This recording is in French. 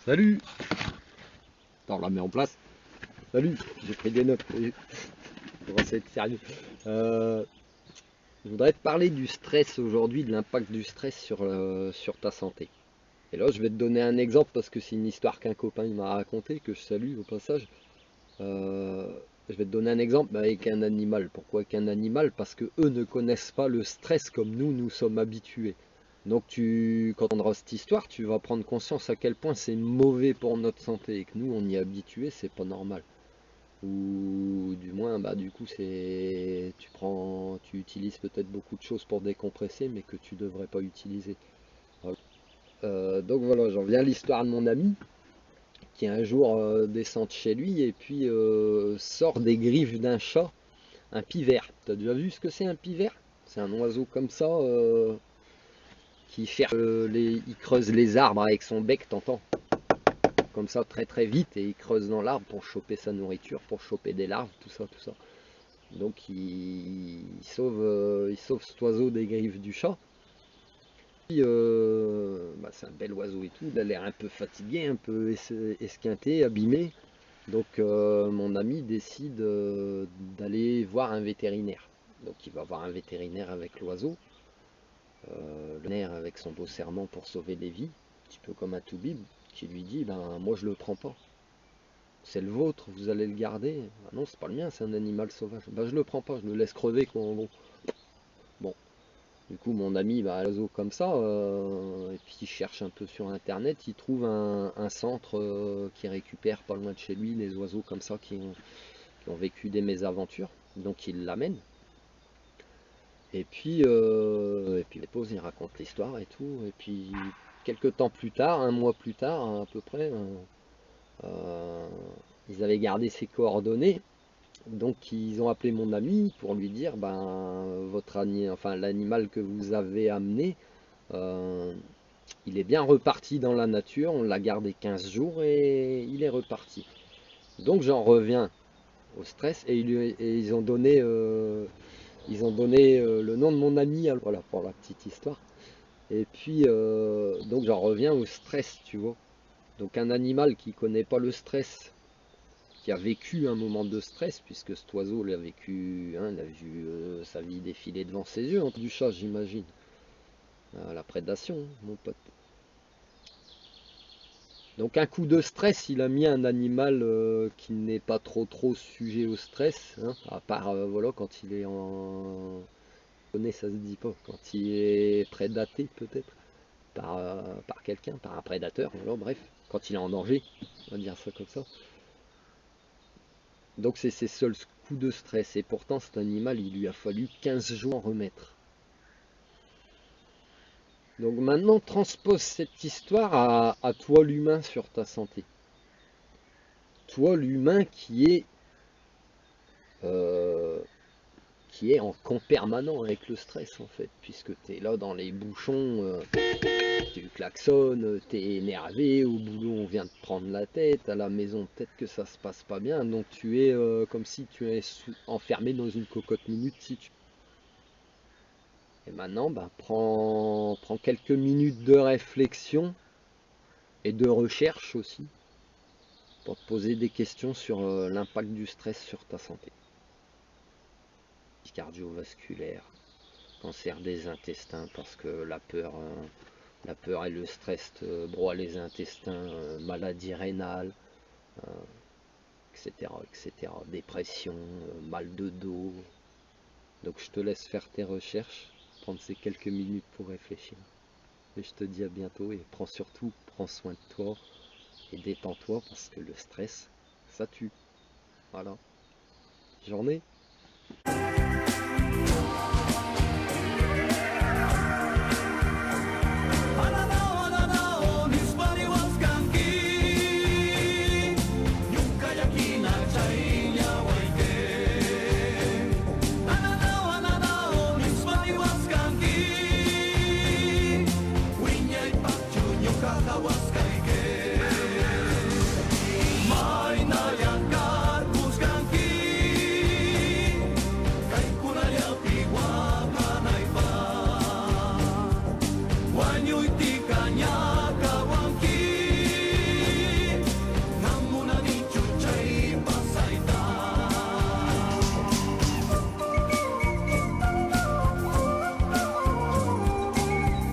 Salut! Attends, on la met en place. Salut! J'ai pris des notes. On va essayer de sérieux. Euh, je voudrais te parler du stress aujourd'hui, de l'impact du stress sur ta santé. Et là, je vais te donner un exemple parce que c'est une histoire qu'un copain il m'a raconté, que je salue au passage. Euh, je vais te donner un exemple avec un animal. Pourquoi avec un animal? Parce que eux ne connaissent pas le stress comme nous sommes habitués. Donc quand on entendras cette histoire, tu vas prendre conscience à quel point c'est mauvais pour notre santé et que nous on y est habitué, c'est pas normal. Ou du moins du coup tu utilises peut-être beaucoup de choses pour décompresser mais que tu devrais pas utiliser. Voilà. Donc voilà, j'en viens à l'histoire de mon ami qui un jour descend chez lui et puis sort des griffes d'un chat, un pivert. T'as déjà vu ce que c'est un pivert? C'est un oiseau comme ça qui cherche il creuse les arbres avec son bec, t'entends? Comme ça très très vite et il creuse dans l'arbre pour choper sa nourriture, pour choper des larves, tout ça, tout ça. Donc il sauve cet oiseau des griffes du chat. Puis, c'est un bel oiseau et tout, il a l'air un peu fatigué, un peu esquinté, abîmé. Donc mon ami décide d'aller voir un vétérinaire. Donc il va voir un vétérinaire avec l'oiseau, le nerf avec son beau serment pour sauver des vies, un petit peu comme un toubib, qui lui dit ben moi je le prends pas. C'est le vôtre, vous allez le garder. Ah non, c'est pas le mien, c'est un animal sauvage. Ben je le prends pas, je le laisse crever quoi en gros. Bon, du coup mon ami va à l'oiseau comme ça, et puis il cherche un peu sur internet, il trouve un centre qui récupère pas loin de chez lui les oiseaux comme ça qui ont vécu des mésaventures. Donc il l'amène. Et puis il dépose, il raconte l'histoire et tout. Et puis quelques temps plus tard, un mois plus tard à peu près, euh, ils avaient gardé ses coordonnées. Donc ils ont appelé mon ami pour lui dire ben enfin l'animal que vous avez amené, euh, il est bien reparti dans la nature, on l'a gardé 15 jours et il est reparti. Donc j'en reviens au stress et ils ont donné le nom de mon ami, voilà pour la petite histoire. Et puis donc j'en reviens au stress, tu vois. Donc un animal qui connaît pas le stress, qui a vécu un moment de stress, puisque cet oiseau l'a vécu, hein, il a vu sa vie défiler devant ses yeux, entre du chat j'imagine. La prédation, hein, mon pote. Donc un coup de stress, il a mis un animal qui n'est pas trop sujet au stress, hein, à part voilà quand il est en ça se dit pas, quand il est prédaté peut-être par quelqu'un, par un prédateur, voilà, bref, quand il est en danger, on va dire ça comme ça. Donc c'est ses seuls coups de stress, et pourtant cet animal, il lui a fallu 15 jours en remettre. Donc maintenant, transpose cette histoire à toi l'humain sur ta santé. Toi l'humain euh, qui est en camp permanent avec le stress en fait, puisque tu es là dans les bouchons, tu klaxonnes, t'es énervé, au boulot on vient de prendre la tête, à la maison peut-être que ça se passe pas bien, donc tu es comme si tu es enfermé dans une cocotte minute si tu... Et maintenant, prends quelques minutes de réflexion et de recherche aussi pour te poser des questions sur l'impact du stress sur ta santé. Cardiovasculaire, cancer des intestins parce que la peur et le stress te broient les intestins, maladie rénale, etc., etc., dépression, mal de dos. Donc je te laisse faire tes recherches, prendre ces quelques minutes pour réfléchir. Et je te dis à bientôt et prends soin de toi et détends-toi parce que le stress, ça tue. Voilà. Journée.